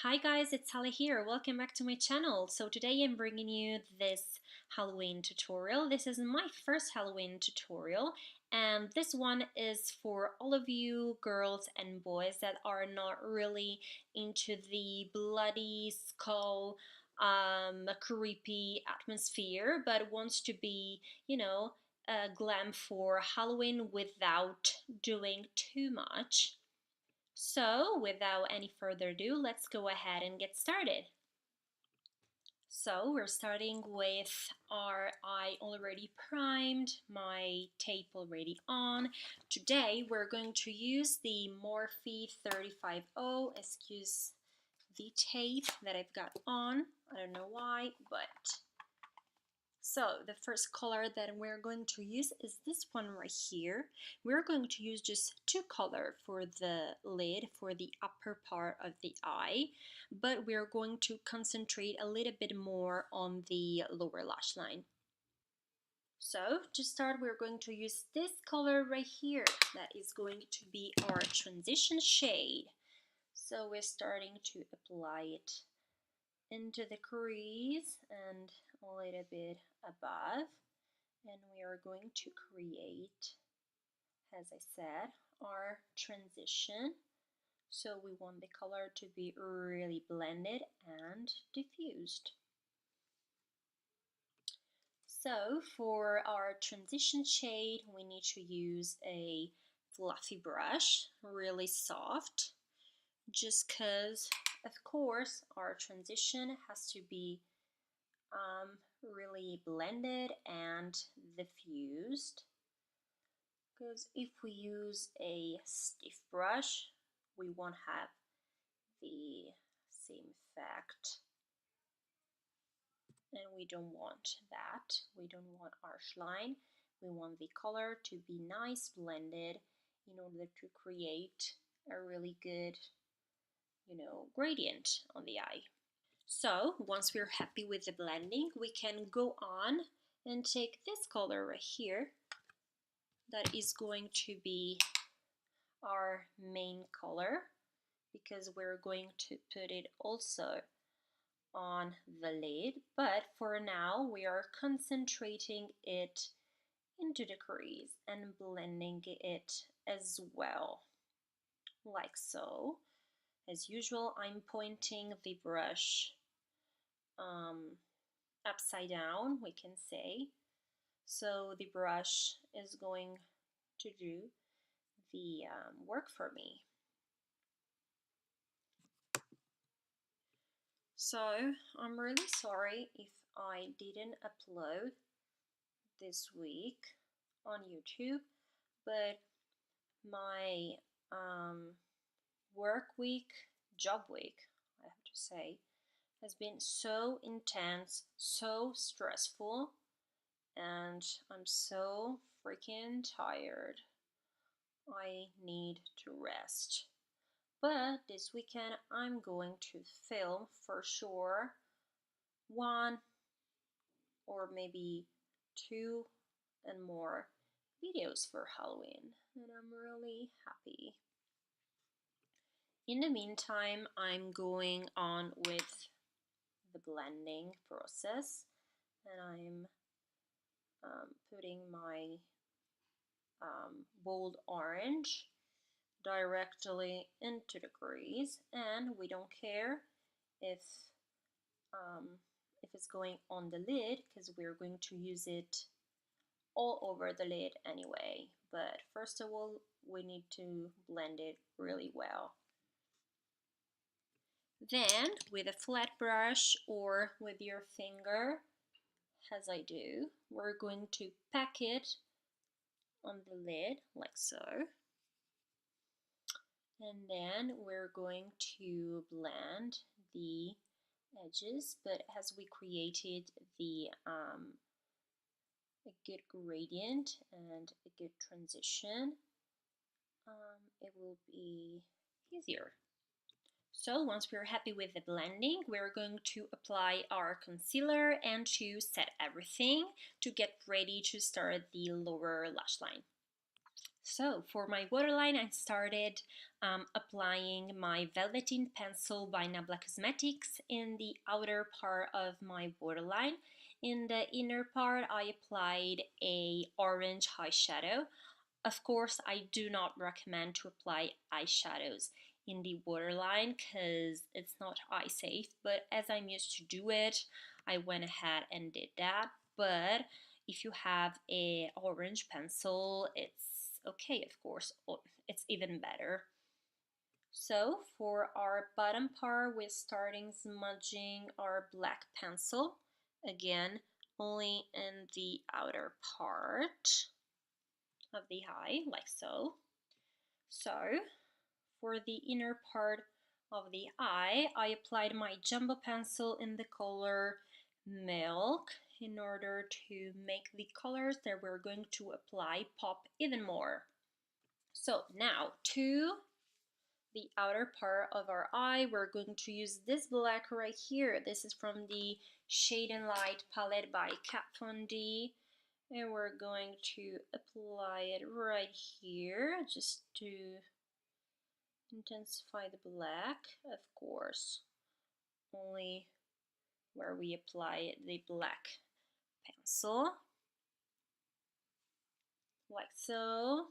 Hi guys, it's Sally here. Welcome back to my channel. So today I'm bringing you this Halloween tutorial. This is my first Halloween tutorial, and this one is for all of you girls and boys that are not really into the bloody skull creepy atmosphere, but wants to be, glam for Halloween without doing too much. So, without any further ado, let's go ahead and get started. So, we're starting with our eye already primed, my tape already on. Today, we're going to use the Morphe 350, excuse the tape that I've got on. I don't know why, but so the first color that we're going to use is this one right here. We're going to use just two colors for the lid, for the upper part of the eye, but we're going to concentrate a little bit more on the lower lash line. So to start, we're going to use this color right here. That is going to be our transition shade. So we're starting to apply it into the crease and a little bit above, and we are going to create, as I said, our transition. So we want the color to be really blended and diffused. So for our transition shade, we need to use a fluffy brush, really soft, just because of course our transition has to be really blended and diffused, because if we use a stiff brush we won't have the same effect, and we don't want that. We don't want harsh line. We want the color to be nice blended in order to create a really good gradient on the eye. So once we're happy with the blending, we can go on and take this color right here. That is going to be our main color, because we're going to put it also on the lid, but for now we are concentrating it into the crease and blending it as well, like so. As usual, I'm pointing the brush upside down, we can say, so the brush is going to do the work for me. So I'm really sorry if I didn't upload this week on YouTube, but my job week, I have to say, has been so intense, so stressful, and I'm so freaking tired. I need to rest. But this weekend I'm going to film for sure one or maybe two and more videos for Halloween, and I'm really happy. In the meantime, I'm going on with the blending process, and I'm putting my bold orange directly into the crease, and we don't care if it's going on the lid, because we're going to use it all over the lid anyway. But first of all, we need to blend it really well. Then with a flat brush or with your finger, as I do, we're going to pack it on the lid like so, and then we're going to blend the edges. But as we created the a good gradient and a good transition, it will be easier. So once we're happy with the blending, we're going to apply our concealer and to set everything to get ready to start the lower lash line. So for my waterline, I started applying my Velveteen pencil by Nabla Cosmetics in the outer part of my waterline. In the inner part, I applied a orange eyeshadow. Of course, I do not recommend to apply eyeshadows in the waterline because it's not eye safe, but as I'm used to do it, I went ahead and did that. But if you have a orange pencil, it's okay, of course. It's even better. So for our bottom part, we're starting smudging our black pencil. Again, only in the outer part of the eye, like so. So for the inner part of the eye, I applied my jumbo pencil in the color Milk in order to make the colors that we're going to apply pop even more. So now to the outer part of our eye, we're going to use this black right here. This is from the Shade and Light palette by Kat Von D. And we're going to apply it right here just to intensify the black, of course, only where we apply the black pencil, like so.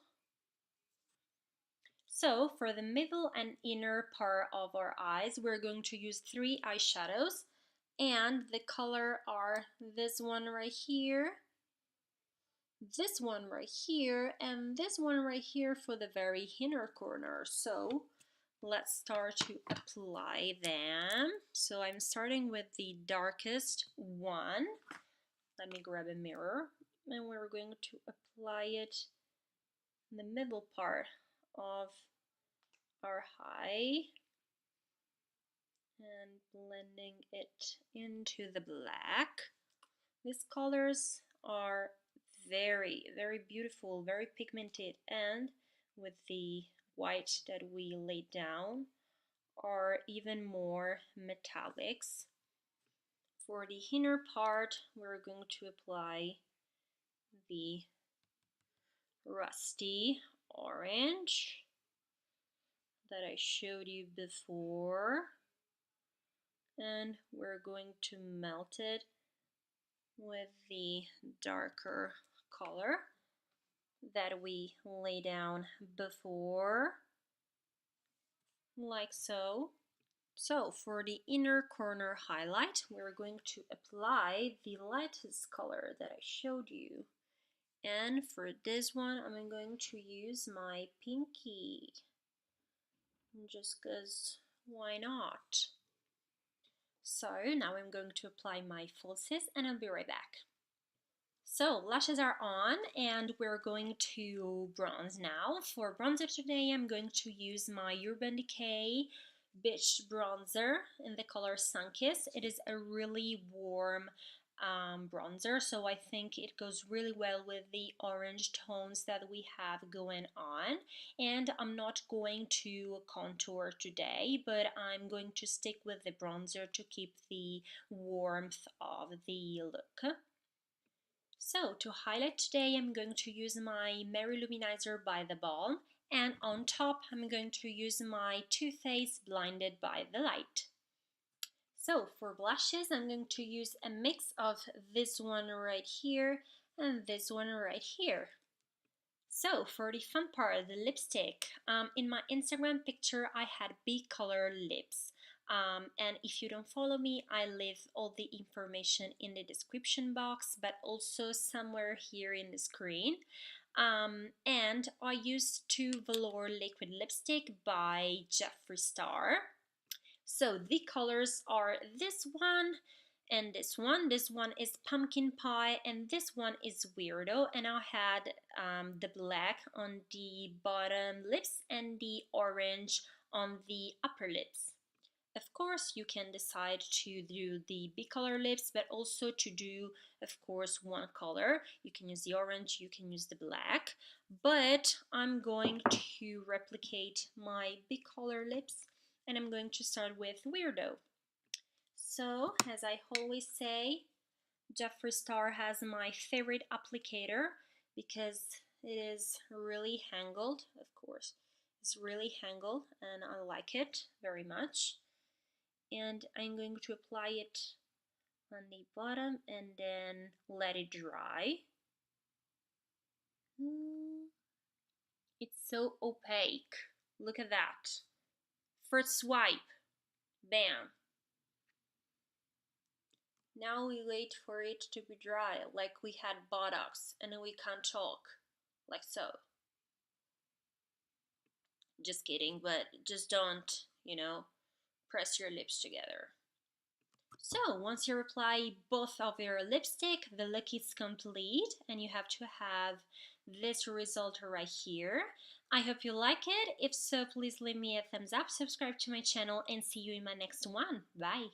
So for the middle and inner part of our eyes, we're going to use 3 eyeshadows, and the color are this one right here, this one right here, and this one right here for the very inner corner. So let's start to apply them. So I'm starting with the darkest one. Let me grab a mirror, and we're going to apply it in the middle part of our eye and blending it into the black. These colors are very, very beautiful, very pigmented, and with the white that we laid down are even more metallics. For the inner part, we're going to apply the rusty orange that I showed you before, and we're going to melt it with the darker color that we lay down before, like so. So for the inner corner highlight, we're going to apply the lightest color that I showed you. And for this one, I'm going to use my pinky, just because why not? So now I'm going to apply my falsies and I'll be right back. So lashes are on and we're going to bronze now. For bronzer today, I'm going to use my Urban Decay Beach Bronzer in the color Sunkissed. It is a really warm bronzer, so I think it goes really well with the orange tones that we have going on. And I'm not going to contour today, but I'm going to stick with the bronzer to keep the warmth of the look. So to highlight today, I'm going to use my Merry Luminizer by the BALM, and on top I'm going to use my Too Faced Blinded by the Light. So for blushes, I'm going to use a mix of this one right here and this one right here. So for the fun part, the lipstick, in my Instagram picture I had bicolor lips. And if you don't follow me, I leave all the information in the description box, but also somewhere here in the screen. And I used 2 Velour liquid lipstick by Jeffree Star. So the colors are this one and this one. This one is Pumpkin Pie and this one is Weirdo, and I had the black on the bottom lips and the orange on the upper lips. Of course, you can decide to do the bicolor lips, but also to do, of course, one color. You can use the orange, you can use the black, but I'm going to replicate my bicolor lips, and I'm going to start with Weirdo. So, as I always say, Jeffree Star has my favorite applicator because It is really angled, of course. It's really angled and I like it very much. And I'm going to apply it on the bottom and then let it dry. It's so opaque. Look at that. First swipe. Bam. Now we wait for it to be dry, like we had Botox, and then we can't talk, like so. Just kidding, but just don't, press your lips together. So once you apply both of your lipstick, the look is complete, and you have to have this result right here. I hope you like it. If so, please leave me a thumbs up, subscribe to my channel, and see you in my next one. Bye!